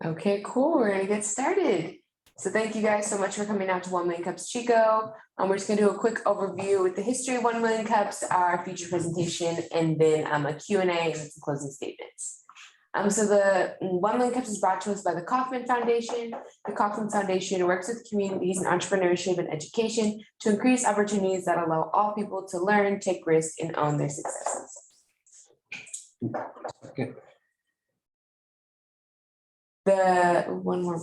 Okay, cool. We're gonna get started. So thank you guys so much for coming out to 1 Million Cups Chico. We're just gonna do a quick overview with the history of 1 Million Cups, our feature presentation, and then a Q&A and some closing statements. So the 1 Million Cups is brought to us by the Kauffman Foundation. The Kauffman Foundation works with communities in entrepreneurship and education to increase opportunities that allow all people to learn, take risks, and own their successes. Okay. One more.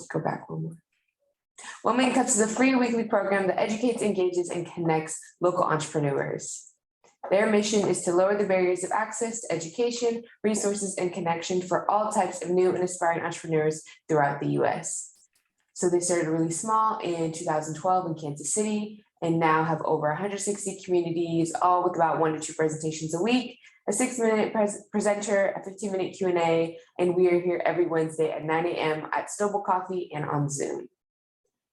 1 Million Cups is a free weekly program that educates, engages, and connects local entrepreneurs. Their mission is to lower the barriers of access to education, resources, and connection for all types of new and aspiring entrepreneurs throughout the US. So they started really small in 2012 in Kansas City and now have over 160 communities, all with about 1 to 2 presentations a week, a 6-minute presenter, a 15-minute Q&A, and we are here every Wednesday at 9 a.m. at Stoble Coffee and on Zoom.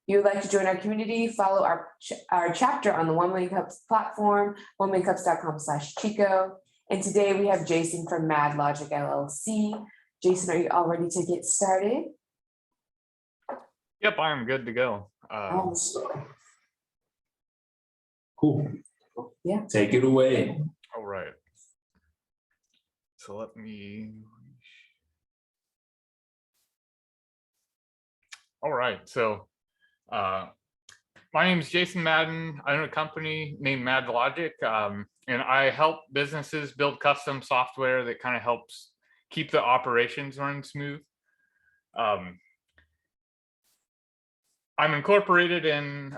If you would like to join our community, follow our chapter on the 1 Million Cups platform, 1millioncups.com/Chico. And today we have Jason from MaddLogic, LLC. Jason, are you all ready to get started? Yep, I am good to go. Cool. Yeah. Take it away. All right. So let me. All right. So my name is Jason Madden. I own a company named MaddLogic, and I help businesses build custom software that kind of helps keep the operations running smooth. I'm incorporated in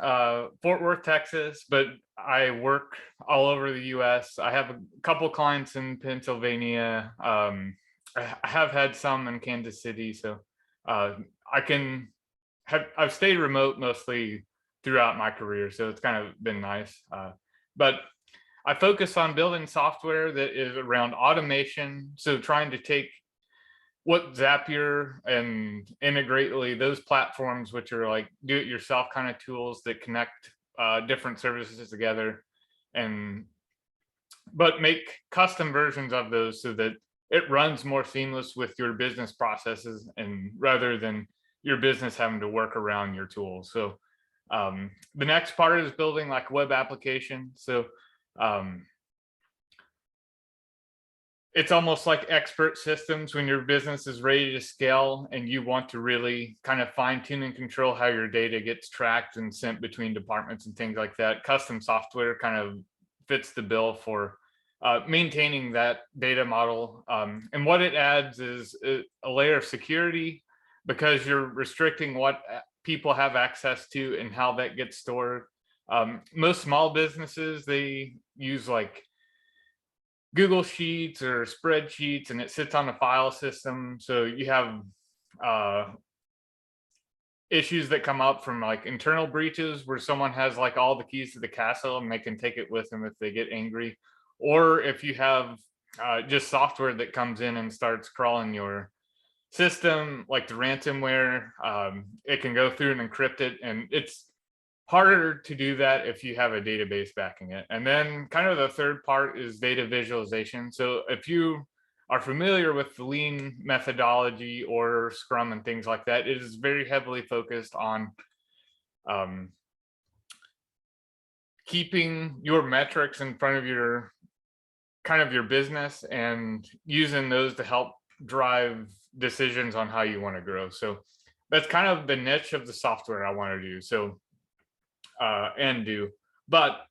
Fort Worth, Texas, but I work all over the US. I have a couple clients in Pennsylvania. I have had some in Kansas City, so I've stayed remote mostly throughout my career, so it's kind of been nice. But I focus on building software that is around automation, so trying to take what Zapier and Integrately, those platforms which are like do-it-yourself kind of tools that connect different services together, but make custom versions of those so that it runs more seamless with your business processes, and rather than your business having to work around your tools. So the next part is building like web applications. So it's almost like expert systems when your business is ready to scale and you want to really kind of fine tune and control how your data gets tracked and sent between departments and things like that. Custom software kind of fits the bill for maintaining that data model. And what it adds is a layer of security, because you're restricting what people have access to and how that gets stored. Most small businesses, they use like Google Sheets or spreadsheets, and it sits on a file system. So you have issues that come up from like internal breaches where someone has like all the keys to the castle and they can take it with them if they get angry. Or if you have just software that comes in and starts crawling your system, like the ransomware, it can go through and encrypt it, and it's harder to do that if you have a database backing it. And then kind of the third part is data visualization. So if you are familiar with the lean methodology or Scrum and things like that, it is very heavily focused on keeping your metrics in front of your business and using those to help drive decisions on how you want to grow. So that's kind of the niche of the software I want to do. So but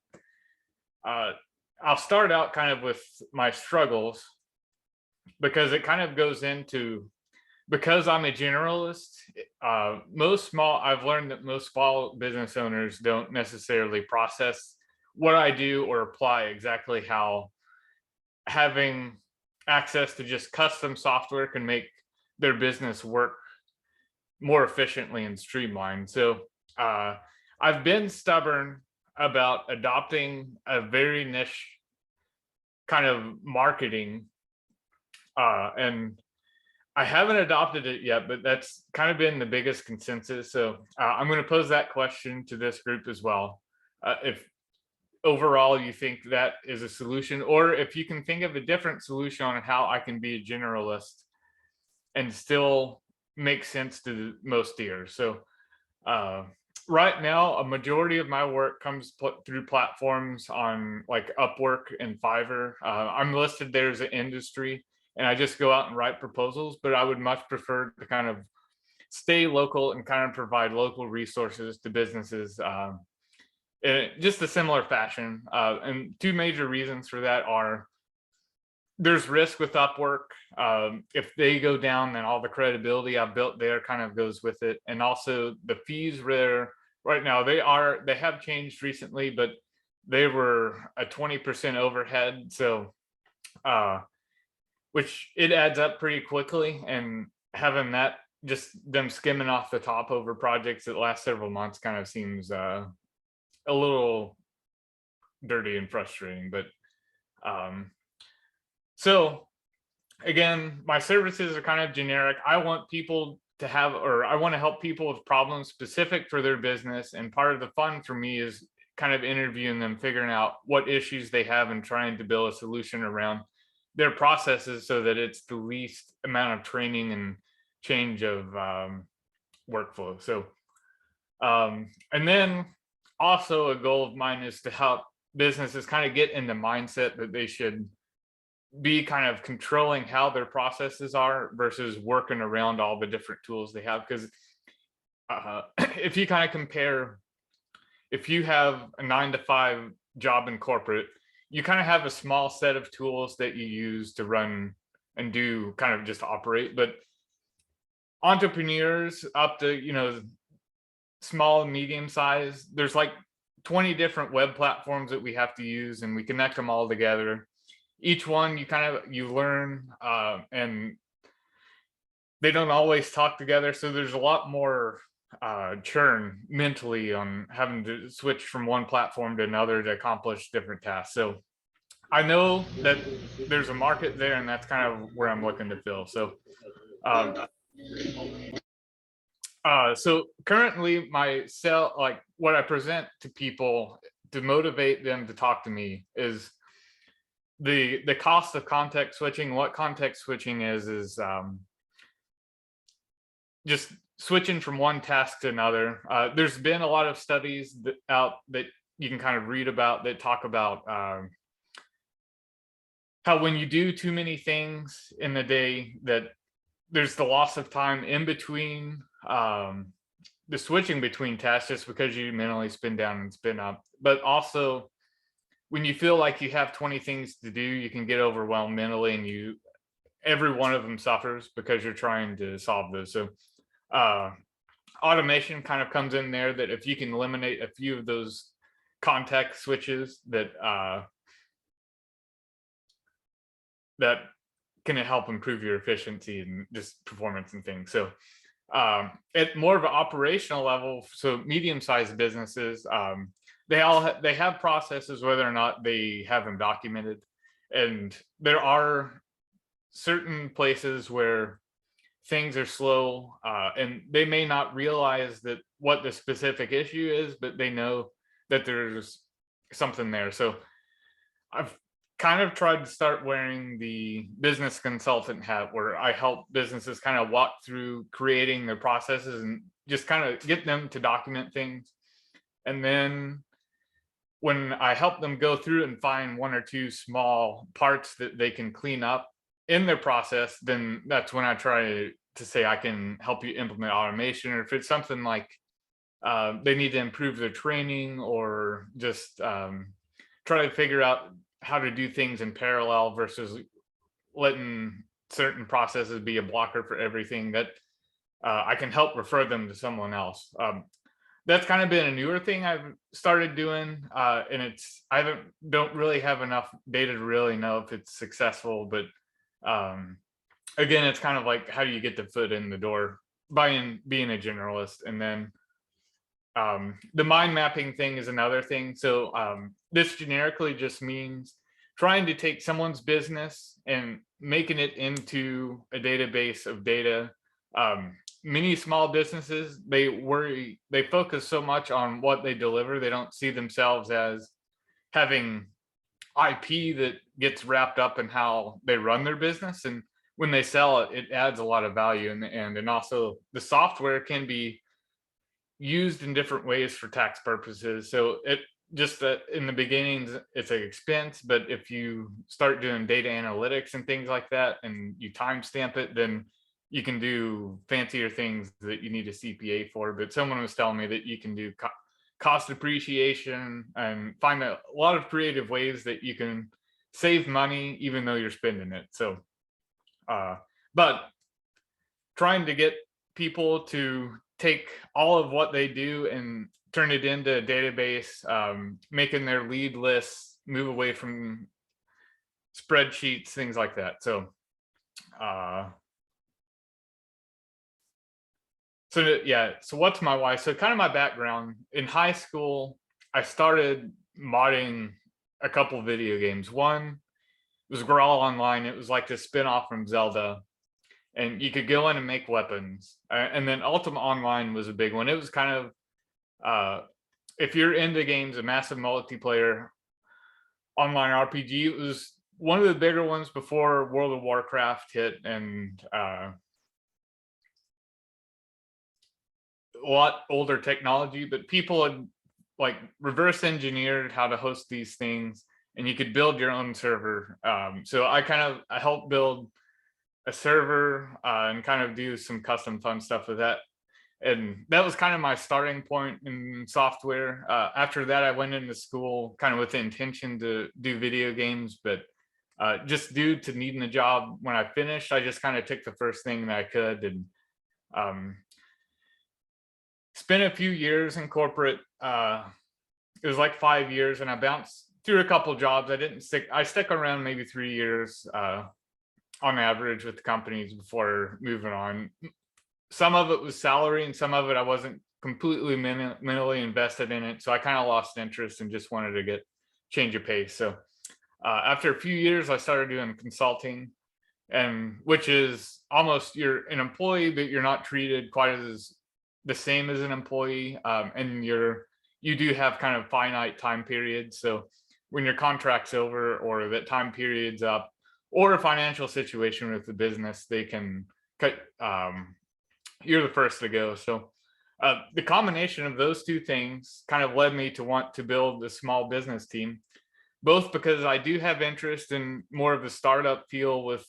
I'll start out kind of with my struggles, because it kind of goes into, because I'm a generalist, I've learned that most small business owners don't necessarily process what I do or apply exactly how having access to just custom software can make their business work more efficiently and streamlined. So I've been stubborn about adopting a very niche kind of marketing, and I haven't adopted it yet, but that's kind of been the biggest consensus. So I'm going to pose that question to this group as well. If overall you think that is a solution, or if you can think of a different solution on how I can be a generalist and still makes sense to most ears. So right now, a majority of my work comes through platforms on like Upwork and Fiverr. I'm listed there as an industry, and I just go out and write proposals, but I would much prefer to kind of stay local and kind of provide local resources to businesses in just a similar fashion. And two major reasons for that are there's risk with Upwork. If they go down, then all the credibility I've built there kind of goes with it. And also the fees there right now, they have changed recently, but they were a 20% overhead. So which it adds up pretty quickly, and having that, just them skimming off the top over projects that last several months kind of seems a little dirty and frustrating. But so again, my services are kind of generic. I want people to have, or I want to help people with problems specific for their business. And part of the fun for me is kind of interviewing them, figuring out what issues they have and trying to build a solution around their processes so that it's the least amount of training and change of workflow. So, and then also a goal of mine is to help businesses kind of get in the mindset that they should be kind of controlling how their processes are versus working around all the different tools they have. Because if you kind of compare, if you have a 9-to-5 job in corporate, you kind of have a small set of tools that you use to run and do kind of just operate. But entrepreneurs up to, you know, small and medium size, there's like 20 different web platforms that we have to use, and we connect them all together. Each one you learn, and they don't always talk together. So there's a lot more churn mentally on having to switch from one platform to another to accomplish different tasks. So I know that there's a market there, and that's kind of where I'm looking to fill. So so currently like what I present to people to motivate them to talk to me is the cost of context switching. What context switching is just switching from one task to another. There's been a lot of studies that you can kind of read about that talk about how when you do too many things in the day, that there's the loss of time in between the switching between tasks, just because you mentally spin down and spin up. But also, when you feel like you have 20 things to do, you can get overwhelmed mentally, and every one of them suffers because you're trying to solve those. So automation kind of comes in there, that if you can eliminate a few of those context switches, that can help improve your efficiency and just performance and things. So at more of an operational level, so medium-sized businesses, they have processes, whether or not they have them documented. And there are certain places where things are slow, and they may not realize that what the specific issue is, but they know that there's something there. So I've kind of tried to start wearing the business consultant hat, where I help businesses kind of walk through creating their processes and just kind of get them to document things. And then when I help them go through and find one or two small parts that they can clean up in their process, then that's when I try to say I can help you implement automation. Or if it's something like they need to improve their training, or just try to figure out how to do things in parallel versus letting certain processes be a blocker for everything, that I can help refer them to someone else. That's kind of been a newer thing I've started doing, and don't really have enough data to really know if it's successful. But again, it's kind of like, how do you get the foot in the door by being a generalist? And then the mind mapping thing is another thing. So this generically just means trying to take someone's business and making it into a database of data. Many small businesses, they focus so much on what they deliver, they don't see themselves as having IP that gets wrapped up in how they run their business. And when they sell it, it adds a lot of value, and also the software can be used in different ways for tax purposes. So it just that in the beginnings, it's an expense, but if you start doing data analytics and things like that, and you timestamp it, then you can do fancier things that you need a CPA for. But someone was telling me that you can do cost appreciation and find a lot of creative ways that you can save money even though you're spending it. So but trying to get people to take all of what they do and turn it into a database, making their lead lists, move away from spreadsheets, things like that. So yeah, so what's my why? So kind of my background. In high school, I started modding a couple video games. One was Ultima Online. It was like the spin-off from Zelda, and you could go in and make weapons. And then Ultima Online was a big one. It was kind of, if you're into games, a massive multiplayer online RPG. It was one of the bigger ones before World of Warcraft hit, and a lot older technology, but people had like reverse engineered how to host these things, and you could build your own server. So I helped build a server and kind of do some custom fun stuff with that. And that was kind of my starting point in software. After that, I went into school kind of with the intention to do video games, but just due to needing a job when I finished, I just kind of took the first thing that I could, and spent a few years in corporate. It was like 5 years, and I bounced through a couple jobs. I stuck around maybe 3 years on average with the companies before moving on. Some of it was salary, and some of it I wasn't completely mentally invested in it. So I kind of lost interest and just wanted to get change of pace. So after a few years, I started doing consulting, and which is almost you're an employee, but you're not treated quite as the same as an employee, and you do have kind of finite time periods. So when your contract's over or that time period's up, or a financial situation with the business, they can cut. You're the first to go. So the combination of those two things kind of led me to want to build a small business team, both because I do have interest in more of the startup feel with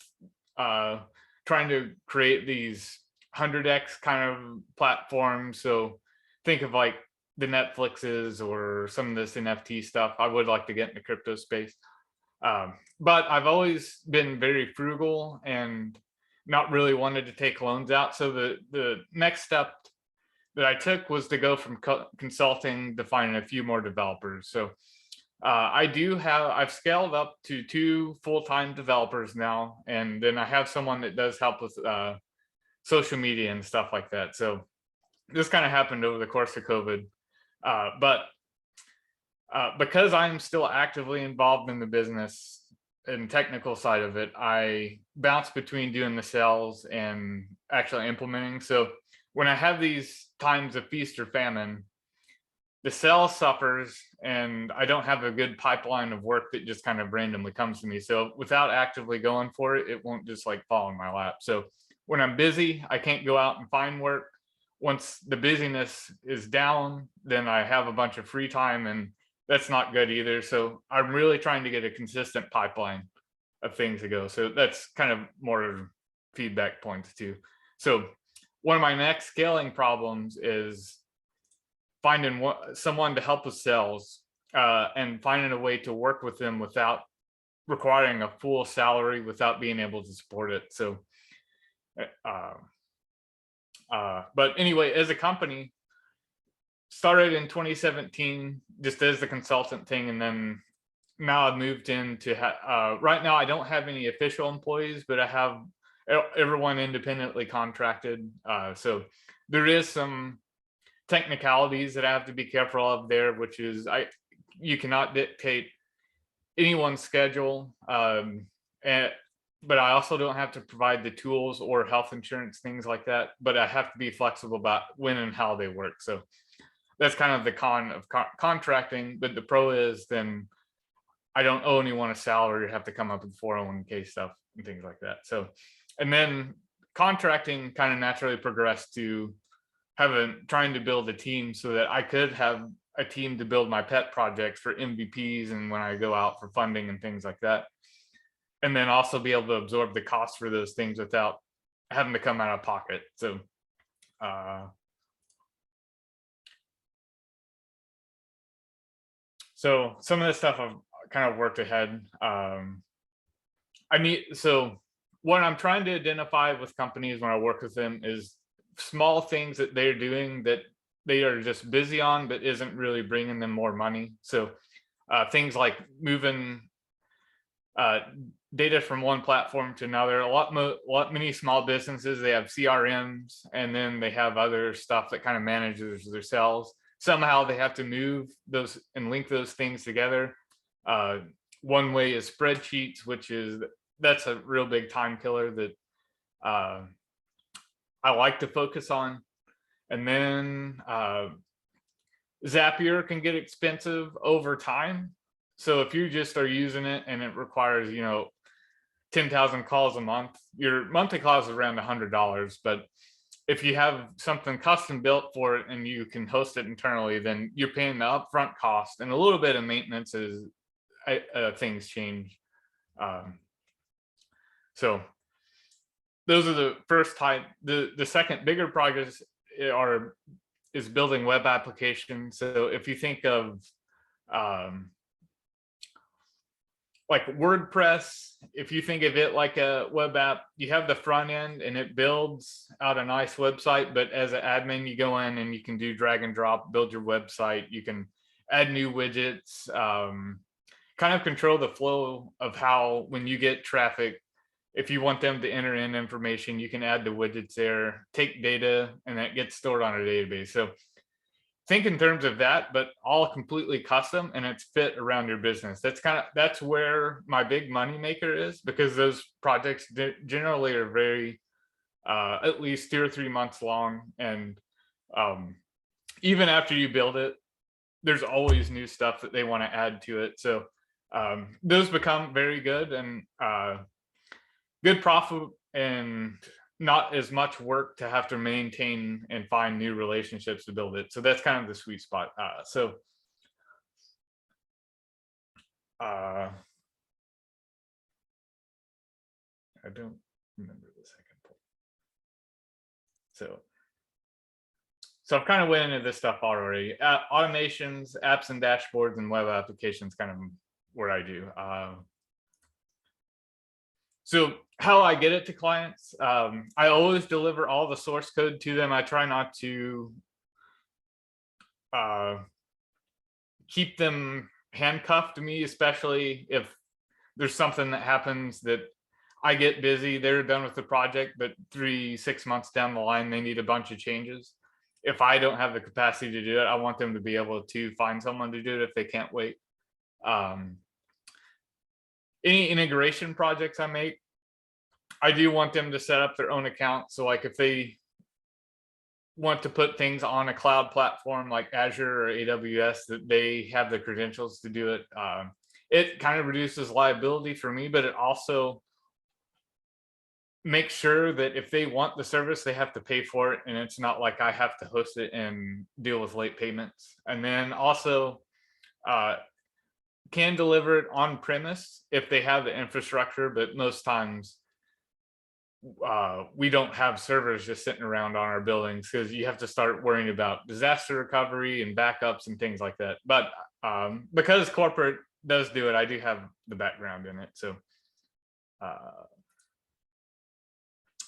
trying to create these 100x kind of platforms. So think of like the Netflixes or some of this NFT stuff. I would like to get in the crypto space. But I've always been very frugal and not really wanted to take loans out. So the next step that I took was to go from consulting to finding a few more developers. So I've scaled up to 2 full-time developers now, and then I have someone that does help with social media and stuff like that. So this kind of happened over the course of COVID. But because I'm still actively involved in the business and technical side of it, I bounce between doing the sales and actually implementing. So when I have these times of feast or famine, the sales suffers, and I don't have a good pipeline of work that just kind of randomly comes to me. So without actively going for it, it won't just like fall in my lap. So when I'm busy, I can't go out and find work. Once the busyness is down, then I have a bunch of free time, and that's not good either. So I'm really trying to get a consistent pipeline of things to go. So that's kind of more feedback points too. So one of my next scaling problems is finding someone to help with sales and finding a way to work with them without requiring a full salary, without being able to support it. So, but anyway, as a company, started in 2017 just as the consultant thing, and then now I've moved into right now I don't have any official employees, but I have everyone independently contracted. So there is some technicalities that I have to be careful of there, which is you cannot dictate anyone's schedule, but I also don't have to provide the tools or health insurance, things like that. But I have to be flexible about when and how they work. So that's kind of the con of contracting. But the pro is then I don't owe anyone a salary. I have to come up with 401k stuff and things like that. So And then contracting kind of naturally progressed to trying to build a team so that I could have a team to build my pet projects for MVPs and when I go out for funding and things like that. And then also be able to absorb the cost for those things without having to come out of pocket. So so some of this stuff I've kind of worked ahead. So what I'm trying to identify with companies when I work with them is small things that they're doing that they are just busy on, but isn't really bringing them more money. So things like moving data from one platform to another. Many small businesses, they have CRMs, and then they have other stuff that kind of manages their sales. Somehow they have to move those and link those things together. One way is spreadsheets, that's a real big time killer that I like to focus on. And then Zapier can get expensive over time. So if you just are using it and it requires, 10,000 calls a month, your monthly cost is around $100. But if you have something custom built for it and you can host it internally, then you're paying the upfront cost and a little bit of maintenance as things change. So those are the first type. The second bigger projects is building web applications. So if you think of like WordPress, if you think of it like a web app, you have the front end and it builds out a nice website, but as an admin, you go in and you can do drag and drop, build your website. You can add new widgets, kind of control the flow of how, when you get traffic, if you want them to enter in information, you can add the widgets there, take data, and that gets stored on a database. So think in terms of that, but all completely custom and it's fit around your business. That's where my big money maker is, because those projects generally are very, at least 2 or 3 months long. And even after you build it, there's always new stuff that they want to add to it. So those become very good and good profit and not as much work to have to maintain and find new relationships to build it. So that's kind of the sweet spot. I don't remember the second point. So I've kind of went into this stuff already. Automations, apps and dashboards, and web applications, kind of what I do. So how I get it to clients, I always deliver all the source code to them. I try not to keep them handcuffed to me, especially if there's something that happens that I get busy, they're done with the project, but 3-6 months down the line, they need a bunch of changes. If I don't have the capacity to do it, I want them to be able to find someone to do it if they can't wait. Any integration projects I make, I do want them to set up their own account. So like if they want to put things on a cloud platform like Azure or AWS, that they have the credentials to do it. It kind of reduces liability for me, but it also makes sure that if they want the service, they have to pay for it. And it's not like I have to host it and deal with late payments. And then also can deliver it on premise if they have the infrastructure, but most times we don't have servers just sitting around on our buildings, because you have to start worrying about disaster recovery and backups and things like that. But because corporate does do it, I do have the background in it.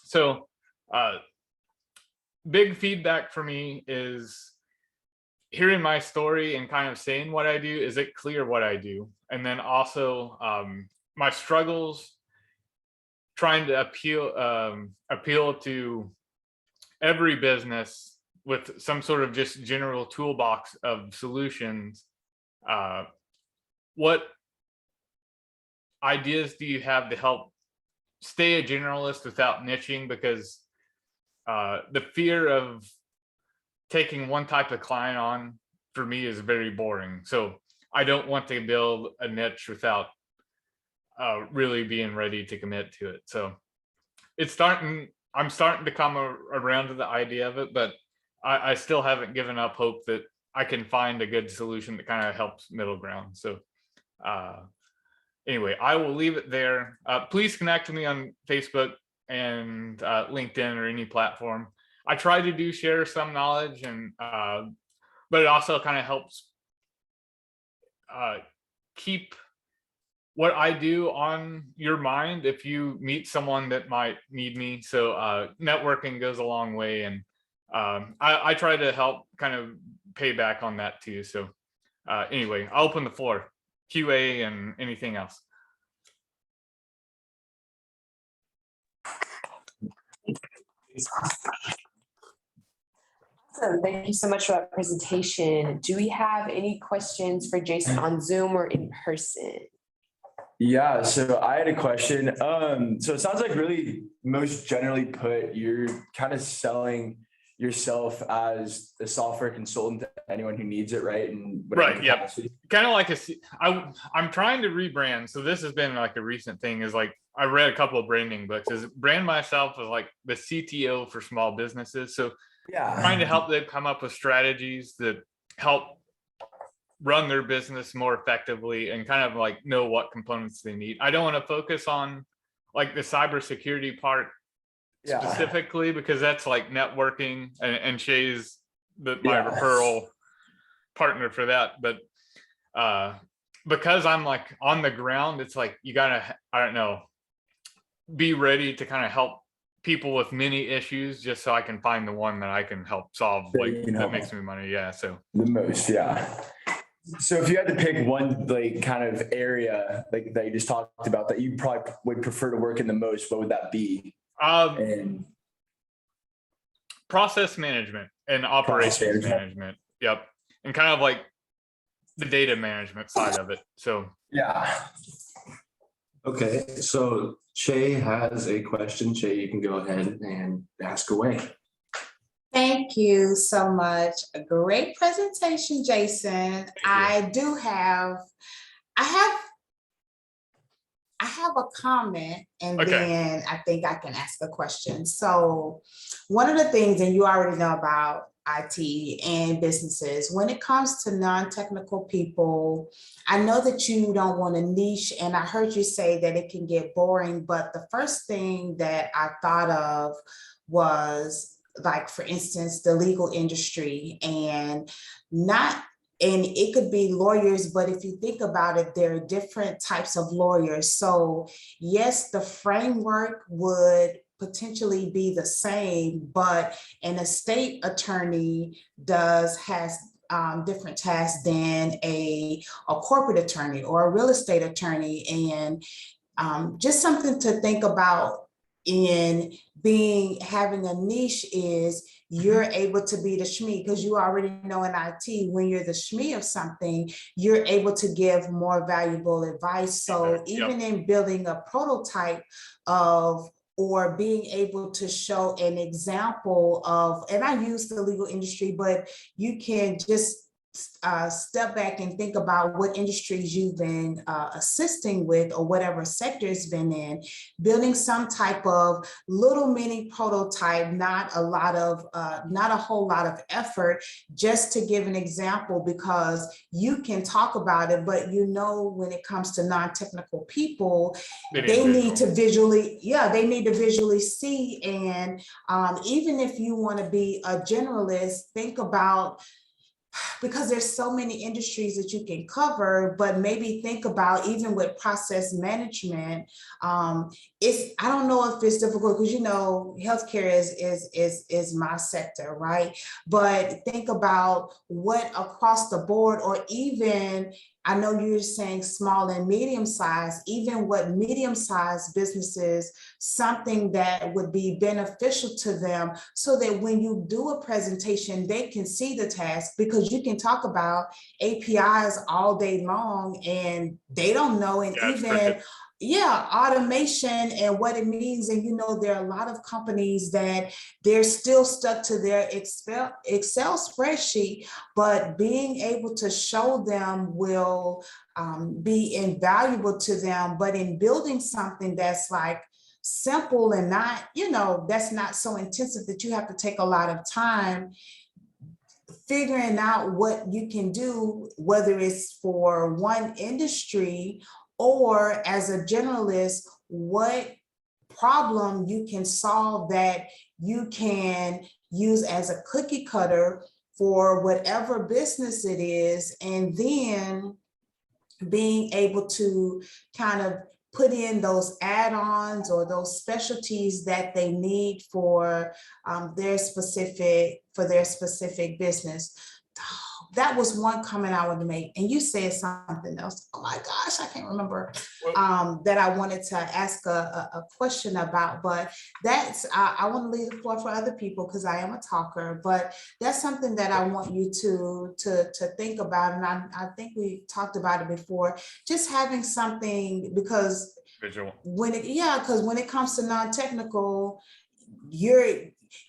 So big feedback for me is hearing my story and kind of saying what I do. Is it clear what I do? And then also my struggles, trying to appeal to every business with some sort of just general toolbox of solutions. What ideas do you have to help stay a generalist without niching? Because the fear of taking one type of client on for me is very boring. So I don't want to build a niche without really being ready to commit to it. So I'm starting to come around to the idea of it, but I still haven't given up hope that I can find a good solution that kind of helps middle ground. So anyway, I will leave it there. Please connect with me on Facebook and LinkedIn or any platform. I try to share some knowledge, and but it also kind of helps keep what I do on your mind if you meet someone that might need me. So networking goes a long way, and I try to help kind of pay back on that too. So anyway, I'll open the floor, QA and anything else. Awesome. Thank you so much for that presentation. Do we have any questions for Jason on Zoom or in person? Yeah, so I had a question. So it sounds like really most generally put, you're kind of selling yourself as a software consultant to anyone who needs it, right? And right, yeah, kind of like I'm trying to rebrand. So this has been like a recent thing. Is like I read a couple of branding books. Is brand myself as like the CTO for small businesses. So yeah, trying to help them come up with strategies that help run their business more effectively and kind of like know what components they need. I don't want to focus on like the cybersecurity part specifically, because that's like networking, and Shay's my referral partner for that. But because I'm like on the ground, it's like you gotta, I don't know, be ready to kind of help people with many issues, just so I can find the one that I can help solve, like that makes me money. Yeah, so the most, yeah. So if you had to pick one like kind of area like that you just talked about that you probably would prefer to work in the most, what would that be? And process management and operations management. Yep. And kind of like the data management side of it. So yeah. Okay, so Shay has a question. Shay, you can go ahead and ask away. Thank you so much. A great presentation, Jason. I have a comment, and then I think I can ask a question. So one of the things, and you already know about IT and businesses, when it comes to non-technical people, I know that you don't want to niche, and I heard you say that it can get boring, but the first thing that I thought of was, like, for instance, the legal industry, and it could be lawyers, but if you think about it, there are different types of lawyers. So yes, the framework would potentially be the same, but an estate attorney has different tasks than a corporate attorney or a real estate attorney. And just something to think about in having a niche is you're able to be the SME, because you already know in IT, when you're the SME of something, you're able to give more valuable advice. So even in building a prototype or being able to show an example of, and I use the legal industry, but you can just step back and think about what industries you've been assisting with, or whatever sector it's been in, building some type of little mini prototype, not a whole lot of effort, just to give an example, because you can talk about it, but when it comes to non-technical people, they need to visually see. And even if you want to be a generalist, think about, because there's so many industries that you can cover, but maybe think about, even with process management, I don't know if it's difficult, because healthcare is my sector, right? But think about what across the board, or even, I know you're saying small and medium size, even what medium-sized businesses, something that would be beneficial to them, so that when you do a presentation, they can see the task, because you can talk about APIs all day long and they don't know. And automation and what it means. And there are a lot of companies that they're still stuck to their Excel spreadsheet, but being able to show them will be invaluable to them. But in building something that's like simple and not, that's not so intensive that you have to take a lot of time figuring out what you can do, whether it's for one industry or as a generalist, what problem you can solve that you can use as a cookie cutter for whatever business it is, and then being able to kind of put in those add-ons or those specialties that they need for their specific business. That was one comment I wanted to make. And you said something else. Oh my gosh, I can't remember that I wanted to ask a question about, but that's, I want to leave the floor for other people because I am a talker, but that's something that I want you to think about. And I think we talked about it before, just having something, because Visual. when it comes to non-technical,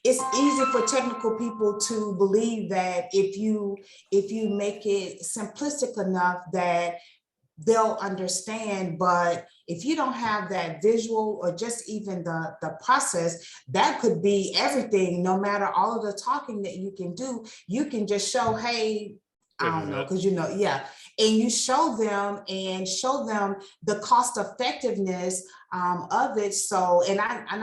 it's easy for technical people to believe that if you make it simplistic enough that they'll understand, but if you don't have that visual or just even the process, that could be everything. No matter all of the talking that you can do, you can just show, hey, I don't know, because and you show them the cost effectiveness of it. So, and I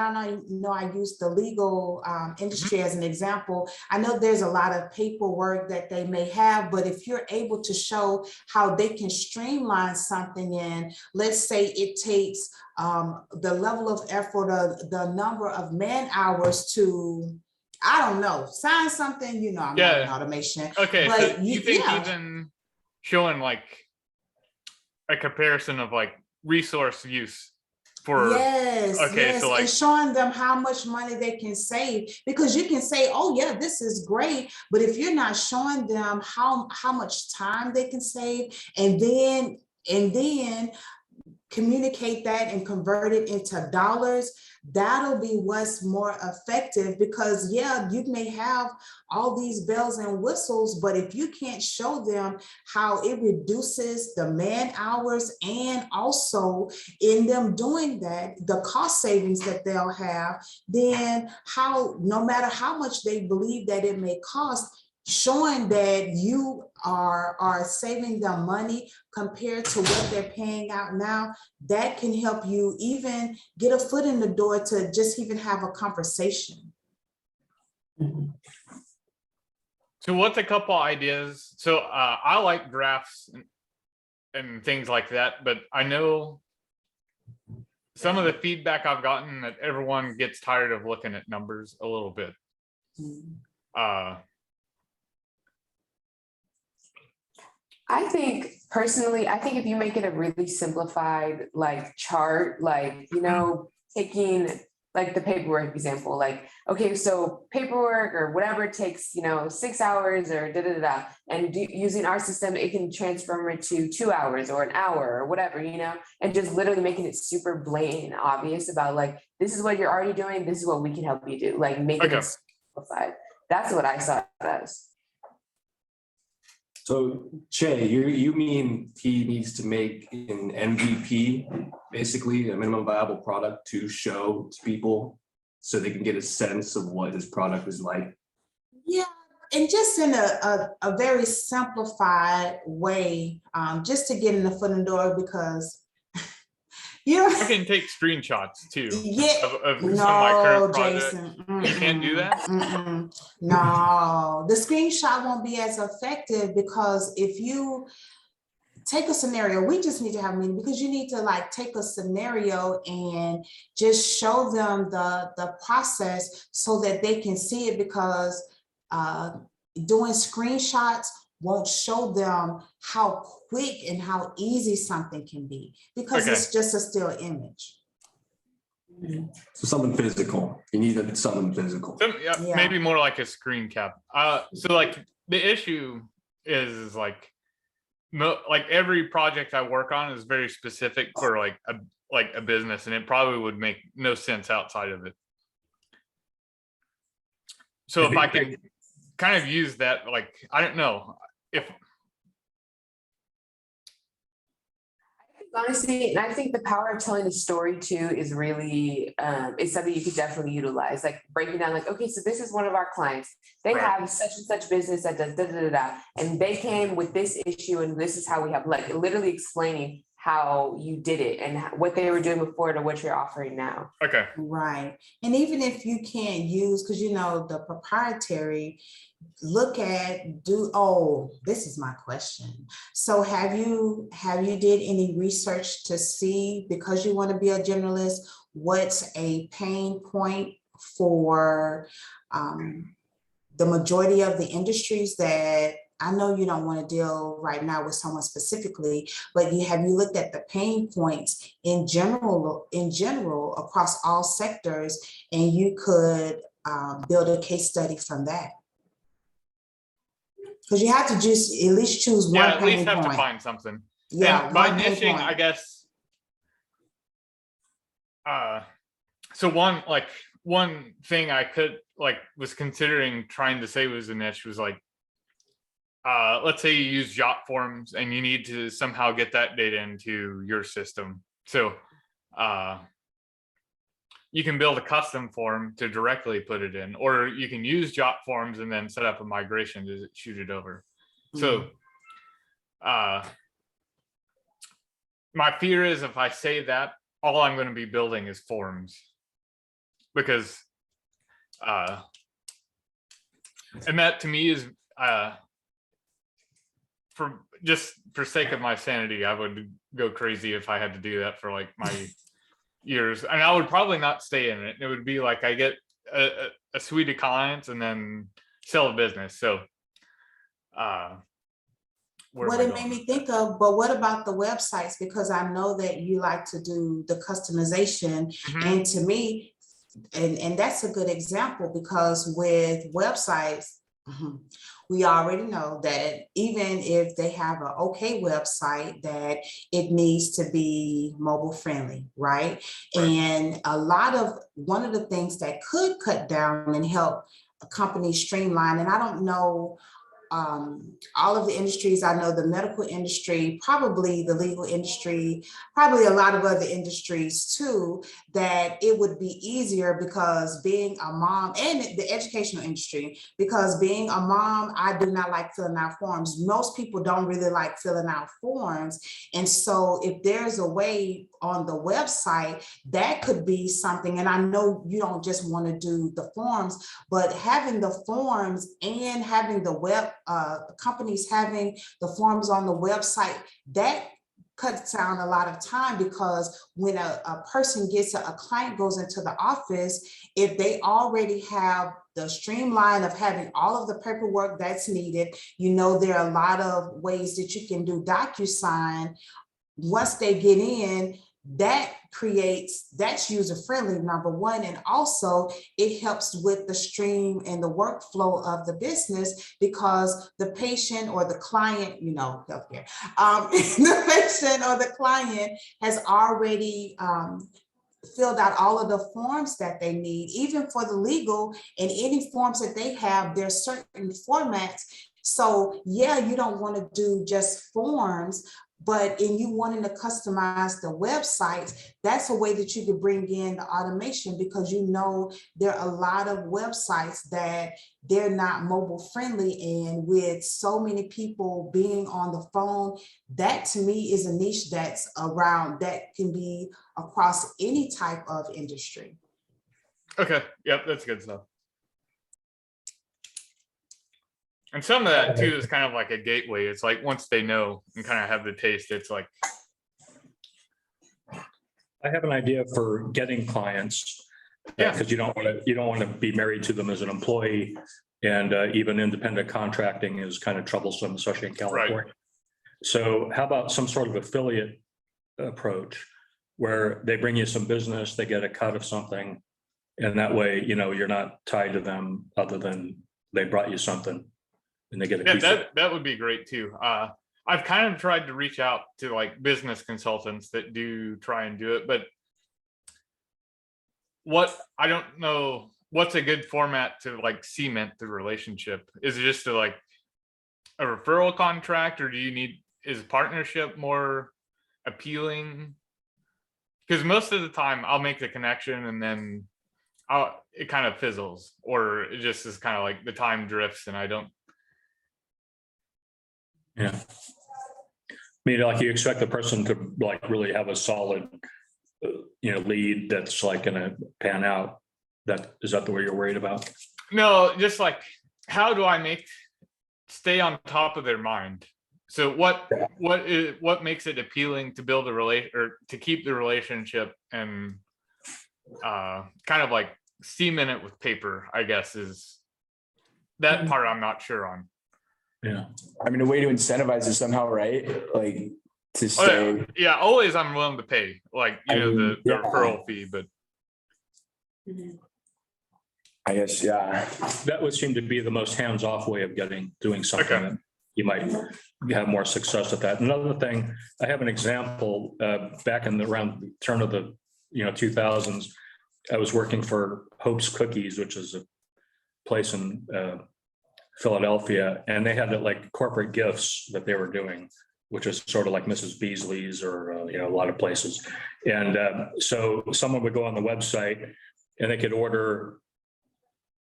know I use the legal industry as an example. I know there's a lot of paperwork that they may have, but if you're able to show how they can streamline something in, let's say it takes the level of effort of the number of man hours to, I don't know, sign something, I'm not in automation. Okay, but so you think even showing like a comparison of like resource use for so and showing them how much money they can save, because you can say, oh yeah, this is great, but if you're not showing them how much time they can save, and then communicate that and convert it into dollars, that'll be what's more effective. Because you may have all these bells and whistles, but if you can't show them how it reduces the man hours, and also in them doing that, the cost savings that they'll have, then no matter how much they believe that it may cost, showing that you are saving them money compared to what they're paying out now, that can help you even get a foot in the door to just even have a conversation. So what's a couple ideas? So I like graphs and things like that, but I know some of the feedback I've gotten that everyone gets tired of looking at numbers a little bit. I think personally, if you make it a really simplified like chart, like, taking like the paperwork example, like, okay, so paperwork or whatever takes, 6 hours or and using our system, it can transform it to 2 hours or an hour or whatever, and just literally making it super blatant, obvious about like, this is what you're already doing. This is what we can help you do. Like making it simplified. That's what I saw it as. So Che, you mean he needs to make an MVP, basically a minimum viable product, to show to people so they can get a sense of what his product is like? Yeah, and just in a very simplified way, just to get in the foot in the door, because I can take screenshots too. Of some of my current projects. You can't do that? No, the screenshot won't be as effective, because if you take a scenario, we just need to have a meeting, because you need to like take a scenario and just show them the process so that they can see it, because doing screenshots won't show them how quick and how easy something can be, because it's just a still image. So something physical. You need something physical. Maybe more like a screen cap. So like the issue is like every project I work on is very specific for like a business, and it probably would make no sense outside of it. So if I can kind of use that, like, I don't know if Honestly, and I think the power of telling a story too is really, is something you could definitely utilize, like breaking down like, okay, so this is one of our clients. They Right. have such and such business that does da, da, da, da, and they came with this issue and this is how we have, like literally explaining how you did it and what they were doing before to what you're offering now. Okay. Right. And even if you can't use, because you know, the proprietary, look at this is my question. So have you did any research to see, because you want to be a generalist, what's a pain point for the majority of the industries that I know you don't want to deal right now with someone specifically, but have you looked at the pain points in general across all sectors, and you could build a case study from that? Because you have to just at least choose one Yeah, at least pain have to point. find something. Yeah, And by one pain niching, point. I guess. So one thing I was considering trying to say was a niche was like, let's say you use Jot forms and you need to somehow get that data into your system. So you can build a custom form to directly put it in, or you can use Jot forms and then set up a migration to shoot it over. So my fear is if I say that, all I'm going to be building is forms, because and that to me is for sake of my sanity, I would go crazy if I had to do that for like my years, and I would probably not stay in it. It would be like I get a suite of clients and then sell a business. So what it made me think of, but what about the websites? Because I know that you like to do the customization, and to me, and that's a good example, because with websites, we already know that even if they have an okay website, that it needs to be mobile friendly, right? And one of the things that could cut down and help companies streamline, and I don't know all of the industries, I know the medical industry, probably the legal industry, probably a lot of other industries too, that it would be easier, because being a mom, and the educational industry, because being a mom, I do not like filling out forms. Most people don't really like filling out forms. And so if there's a way on the website, that could be something. And I know you don't just want to do the forms, but having the forms and having the web companies having the forms on the website, that cuts down a lot of time, because when a person a client goes into the office, if they already have the streamline of having all of the paperwork that's needed, there are a lot of ways that you can do DocuSign. Once they get in, that's user friendly, number one, and also it helps with the stream and the workflow of the business, because the patient or the client, healthcare, the patient or the client has already filled out all of the forms that they need. Even for the legal and any forms that they have, there's certain formats. So yeah, you don't want to do just forms, but in you wanting to customize the websites, that's a way that you could bring in the automation, because there are a lot of websites that they're not mobile friendly. And with so many people being on the phone, that to me is a niche that's around, that can be across any type of industry. Okay, yep, that's good stuff. And some of that too is kind of like a gateway. It's like once they know and kind of have the taste, it's like. I have an idea for getting clients. Yeah. Because you don't want to be married to them as an employee, and even independent contracting is kind of troublesome, especially in California. Right. So how about some sort of affiliate approach where they bring you some business, they get a cut of something, and that way, you're not tied to them other than they brought you something. And they get a piece. That would be great too. I've kind of tried to reach out to like business consultants that do try and do it, but I don't know what's a good format to like cement the relationship. Is it just like a referral contract, or is partnership more appealing? Because most of the time I'll make the connection and then it kind of fizzles, or it just is kind of like the time drifts and I don't. Yeah. I mean, like you expect the person to like really have a solid, lead that's like gonna pan out. Is that the way you're worried about? No, just like, how do I stay on top of their mind? So what makes it appealing to build a relation or to keep the relationship and kind of like cement it with paper, I guess, is that part I'm not sure on. Yeah. I mean, a way to incentivize it somehow, right? Like to say, yeah, always I'm willing to pay, like, the referral fee, but I guess, yeah. That would seem to be the most hands-off way of doing something. Okay. That you might have more success at that. Another thing, I have an example, back around the turn of the 2000s. I was working for Hope's Cookies, which is a place in Philadelphia, and they had like corporate gifts that they were doing, which is sort of like Mrs. Beasley's or a lot of places. And so someone would go on the website and they could order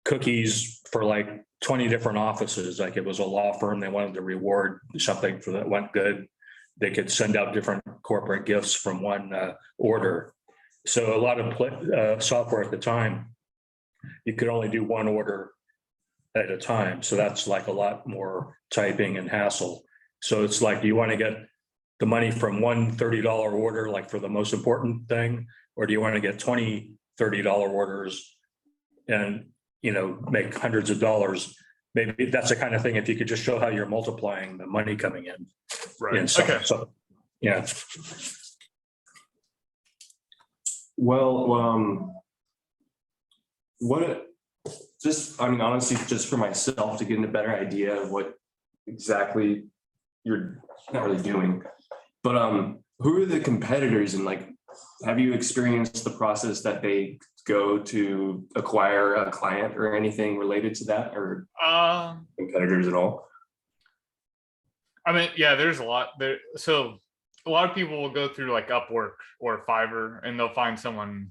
cookies for like 20 different offices. Like it was a law firm, they wanted to reward something for that went good. They could send out different corporate gifts from one order. So a lot of software at the time, you could only do one order at a time. So that's like a lot more typing and hassle. So it's like, do you want to get the money from one $30 order, like for the most important thing, or do you want to get 20 $30 orders and make hundreds of dollars? Maybe that's the kind of thing, if you could just show how you're multiplying the money coming in. right. Okay. So, yeah. Well, honestly, just for myself to get a better idea of what exactly you're not really doing, but who are the competitors, and like, have you experienced the process that they go to acquire a client or anything related to that, or competitors at all? I mean, yeah, there's a lot there. So a lot of people will go through like Upwork or Fiverr and they'll find someone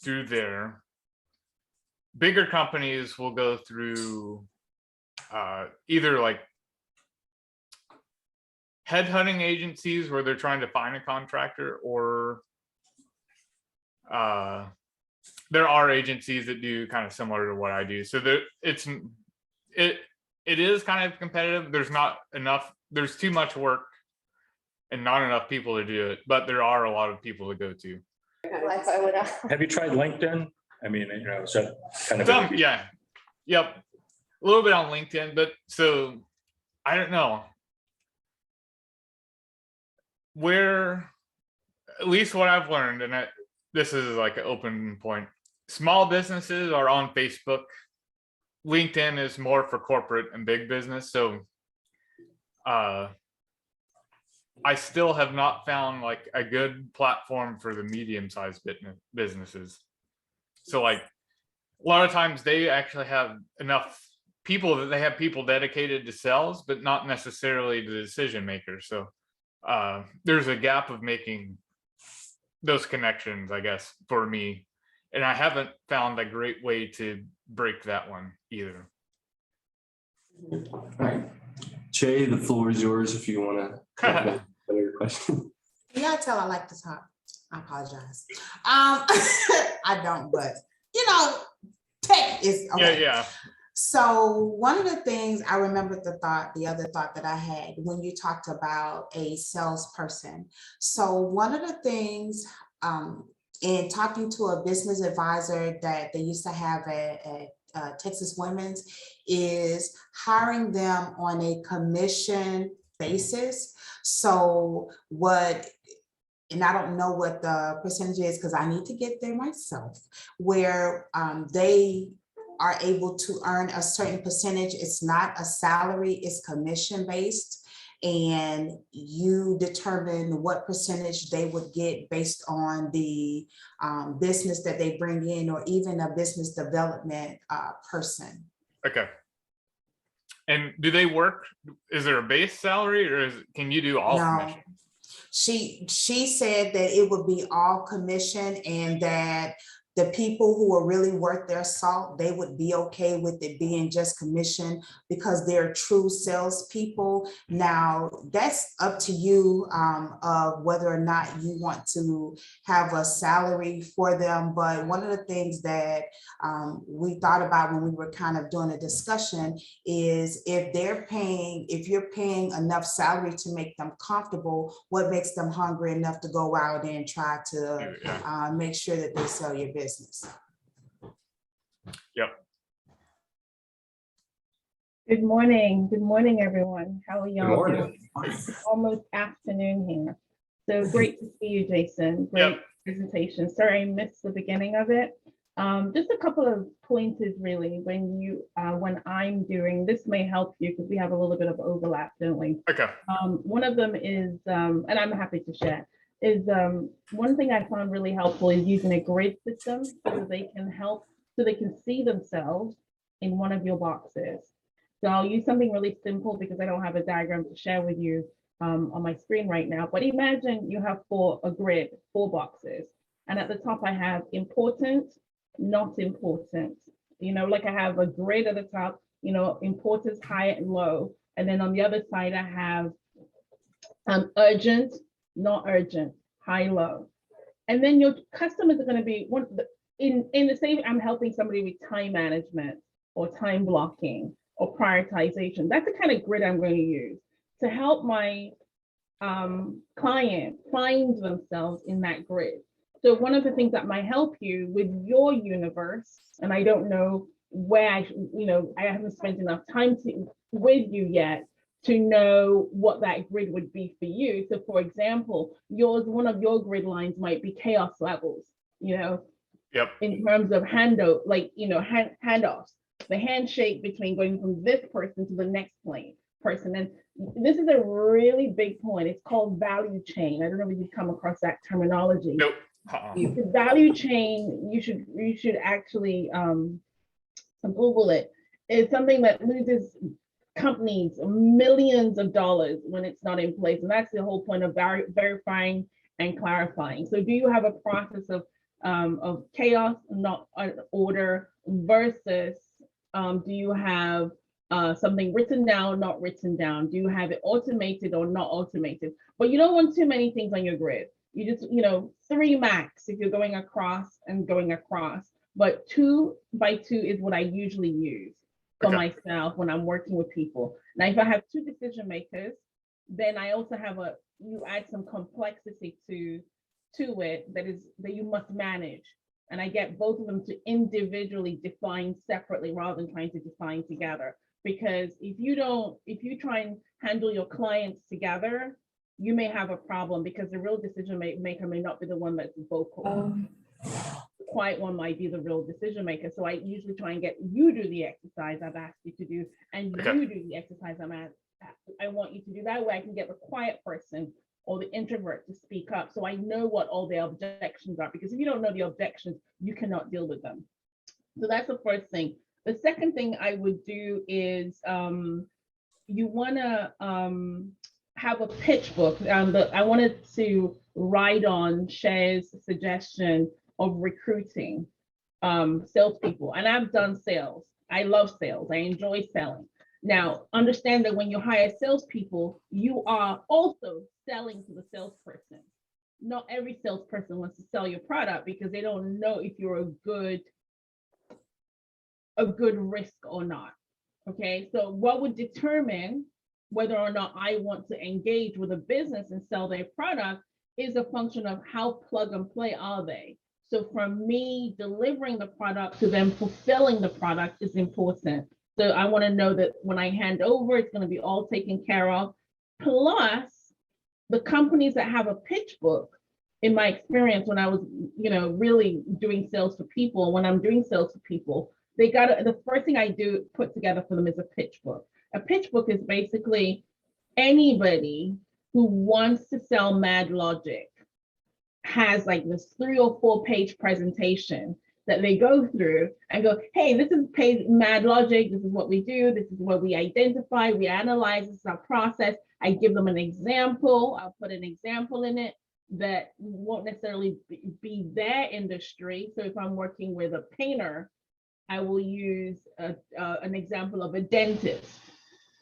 through there. Bigger companies will go through either like headhunting agencies where they're trying to find a contractor, or there are agencies that do kind of similar to what I do. So it is kind of competitive. There's too much work and not enough people to do it, but there are a lot of people to go to. Have you tried LinkedIn? I mean, is that kind of yeah. Yep. A little bit on LinkedIn, but so I don't know where, at least what I've learned, and this is like an open point. Small businesses are on Facebook. LinkedIn is more for corporate and big business. So I still have not found like a good platform for the medium-sized businesses. So like a lot of times they actually have enough people that they have people dedicated to sales, but not necessarily the decision makers. So there's a gap of making those connections, I guess, for me. And I haven't found a great way to break that one either. All right. Che, the floor is yours if you want to answer your question. Yeah, tell I like to talk. I apologize. I don't, but tech is okay. Yeah. So one of the things I remember the other thought that I had when you talked about a salesperson. So one of the things in talking to a business advisor that they used to have at Texas Women's is hiring them on a commission basis. So and I don't know what the percentage is because I need to get there myself, where they are able to earn a certain percentage. It's not a salary, it's commission based. And you determine what percentage they would get based on the business that they bring in, or even a business development person. Okay. And do they work? Is there a base salary or can you do all No. commission? She said that it would be all commission and that the people who are really worth their salt, they would be okay with it being just commission because they're true salespeople. Now, that's up to you of whether or not you want to have a salary for them. But one of the things that we thought about when we were kind of doing a discussion is if you're paying enough salary to make them comfortable, what makes them hungry enough to go out and try to make sure that they sell your business. Yep. Good morning. Good morning, everyone. How are y'all morning. doing? It's almost afternoon here. So great to see you, Jason. Great presentation. Sorry, I missed the beginning of it. Just a couple of pointers really when I'm doing, this may help you because we have a little bit of overlap, don't we? Okay. One of them is, and I'm happy to share, is one thing I found really helpful is using a grid system so they can see themselves in one of your boxes. So I'll use something really simple because I don't have a diagram to share with you on my screen right now. But imagine you have a grid, 4 boxes. And at the top I have important, not important. Like I have a grid at the top, importance, high and low. And then on the other side, I have urgent, not urgent, high, low. And then your customers are going to be in the same, I'm helping somebody with time management or time blocking or prioritization. That's the kind of grid I'm going to use to help my client find themselves in that grid. So one of the things that might help you with your universe, and I don't know where I haven't spent enough time with you yet to know what that grid would be for you. So for example, one of your grid lines might be chaos levels, Yep. in terms of handoffs, the handshake between going from this person to the next person. And this is a really big point. It's called value chain. I don't know if you've come across that terminology. Nope. The value chain, you should actually Google it. It's something that loses companies millions of dollars when it's not in place. And that's the whole point of verifying and clarifying. So do you have a process of chaos, not order, versus do you have something written down, not written down? Do you have it automated or not automated? But you don't want too many things on your grid. You just, 3 max if you're going across, but 2 by 2 is what I usually use for myself when I'm working with people. Now, if I have 2 decision makers, then I also have you add some complexity to it that you must manage. And I get both of them to individually define separately rather than trying to define together. Because if you try and handle your clients together, you may have a problem because the real decision maker may not be the one that's vocal. The quiet one might be the real decision maker. So I usually try and get you do the exercise I've asked you to do, and you do the exercise I want you to do. That way I can get the quiet person or the introvert to speak up, so I know what all the objections are, because if you don't know the objections, you cannot deal with them. So that's the first thing. The second thing I would do is you want to have a pitch book. I wanted to write on Shay's suggestion of recruiting salespeople, and I've done sales. I love sales. I enjoy selling. Now, understand that when you hire salespeople, you are also selling to the salesperson. Not every salesperson wants to sell your product because they don't know if you're a good risk or not. Okay, so what would determine whether or not I want to engage with a business and sell their product is a function of how plug and play are they. So from me delivering the product to them fulfilling the product is important. So I want to know that when I hand over, it's going to be all taken care of. Plus, the companies that have a pitch book, in my experience, when I was, really doing sales for people, when I'm doing sales for people, the first thing I do put together for them is a pitch book. A pitch book is basically anybody who wants to sell MaddLogic has like this 3 or 4 page presentation that they go through and go, hey, this is MaddLogic, this is what we do, this is what we identify, we analyze, this is our process. I give them an example, I'll put an example in it that won't necessarily be their industry. So if I'm working with a painter, I will use an example of a dentist,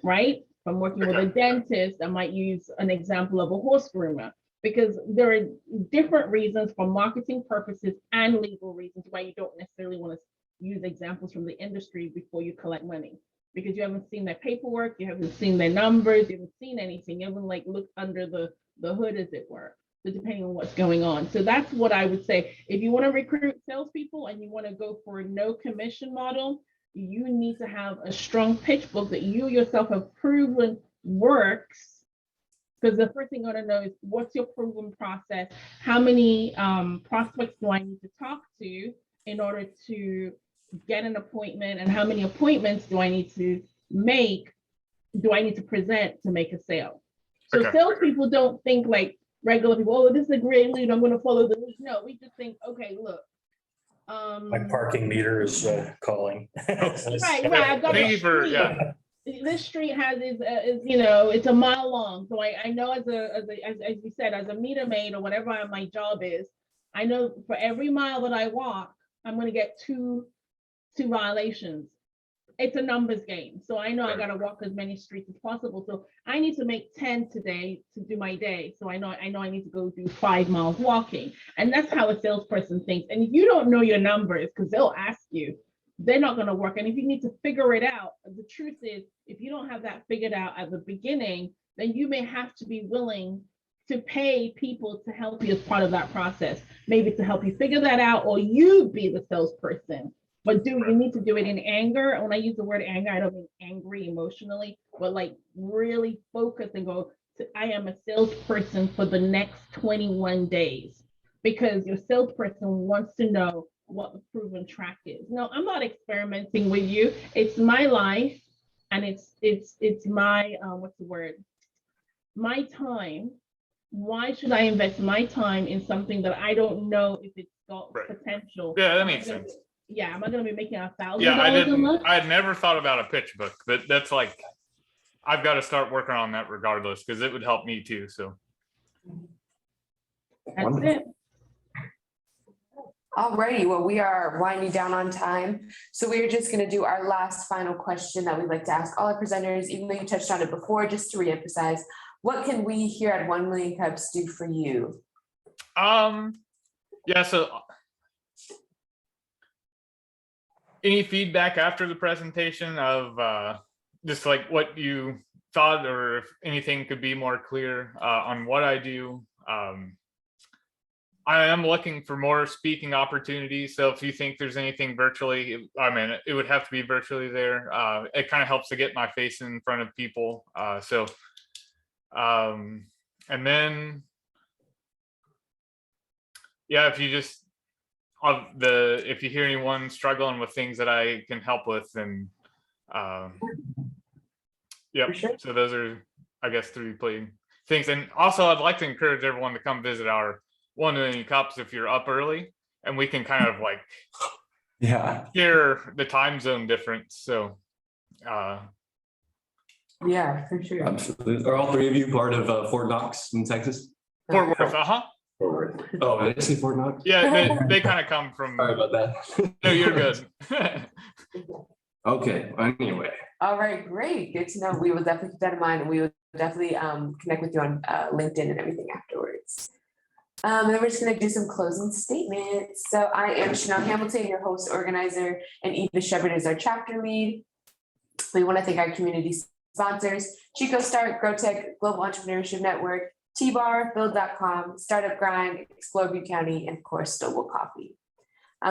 right? If I'm working with a dentist, I might use an example of a horse groomer, because there are different reasons for marketing purposes and legal reasons why you don't necessarily want to use examples from the industry before you collect money, because you haven't seen their paperwork, you haven't seen their numbers, you haven't seen anything, you haven't like looked under the hood, as it were. So depending on what's going on. So that's what I would say. If you want to recruit salespeople and you want to go for a no commission model, you need to have a strong pitch book that you yourself have proven works. Because the first thing you want to know is, what's your proven process? How many prospects do I need to talk to in order to get an appointment? And how many appointments do I need to present to make a sale? So salespeople don't think like regular people, oh, this is a great lead, I'm going to follow the lead. No, we just think, okay, look. My parking meter is calling. Right. I've got a street. This street has is it's a mile long. So I know as you said, as a meter maid or whatever my job is, I know for every mile that I walk, I'm going to get two violations. It's a numbers game. So I know I got to walk as many streets as possible. So I need to make 10 today to do my day. So I know I need to go do 5 miles walking. And that's how a salesperson thinks. And if you don't know your numbers, because they'll ask you, they're not going to work. And if you need to figure it out, the truth is, if you don't have that figured out at the beginning, then you may have to be willing to pay people to help you as part of that process, maybe to help you figure that out, or you be the salesperson. But you need to do it in anger. When I use the word anger, I don't mean angry emotionally, but like really focus and go, I am a salesperson for the next 21 days, because your salesperson wants to know what the proven track is. No, I'm not experimenting with you. It's my life, and it's my what's the word? My time. Why should I invest my time in something that I don't know if it's got potential? Yeah, that makes sense. Yeah, am I going to be making $1,000? Yeah, I had never thought about a pitch book, but that's like, I've got to start working on that regardless, because it would help me too. So that's it. Alrighty, well, we are winding down on time. So we're just going to do our last final question that we'd like to ask all our presenters, even though you touched on it before, just to reemphasize, what can we here at 1 Million Cups do for you? Yeah, so any feedback after the presentation of just like what you thought, or if anything could be more clear on what I do. I am looking for more speaking opportunities. So if you think there's anything virtually, I mean, it would have to be virtually there. It kind of helps to get my face in front of people. And then, yeah, if you just, if you hear anyone struggling with things that I can help with, then yep. Sure. So those are, I guess, 3 things. And also I'd like to encourage everyone to come visit our 1 Million Cups if you're up early, and we can kind of like share the time zone difference. So yeah, for sure. Absolutely. Are all 3 of you part of Fort Knox in Texas? Fort Worth, Fort Worth. Oh, did I say Fort Knox? Yeah, they kind of come from. Sorry about that. No, you're good. Okay, anyway. All right, great. Good to know. We will definitely keep that in mind, and we will definitely connect with you on LinkedIn and everything afterwards. And then we're just going to do some closing statements. So I am Chanel Hamilton, your host, organizer, and Eva Shepard is our chapter lead. We want to thank our community sponsors, Chico Start, GrowTech, Global Entrepreneurship Network, T-Bar, Build.com, Startup Grind, Explore Butte County, and of course, Stoble Coffee.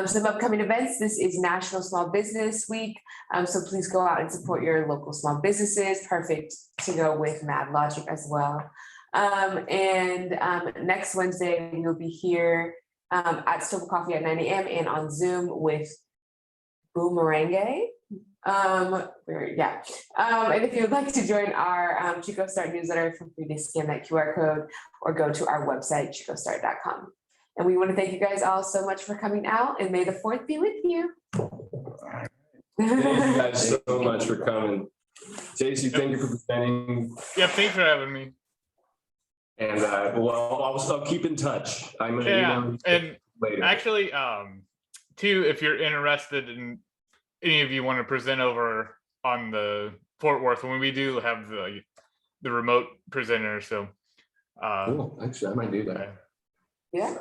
Some upcoming events. This is National Small Business Week. So please go out and support your local small businesses. Perfect to go with MaddLogic as well. Next Wednesday, we'll be here at Stoble Coffee at 9 a.m. and on Zoom with Boomerang. And if you would like to join our Chico Start newsletter, feel free to scan that QR code or go to our website, chicostart.com. And we want to thank you guys all so much for coming out, and may the 4th be with you. Thank you guys so much for coming. Stacey, thank you for presenting. Yeah, thanks for having me. And well, I'll keep in touch. I'm gonna Yeah, email you and later. actually, too, if you're interested in any of you want to present over on the Fort Worth when we do have the remote presenter, so Cool. Actually, I might do that. Yeah.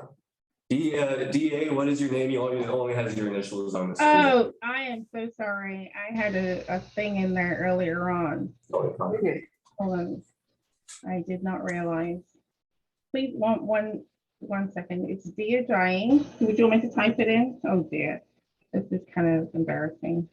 DA, what is your name? You only has your initials on the screen. Oh, I am so sorry. I had a thing in there earlier on. Hold on. I did not realize. Please, one second. It's Dear Dying. Would you want me to type it in? Oh dear. This is kind of embarrassing.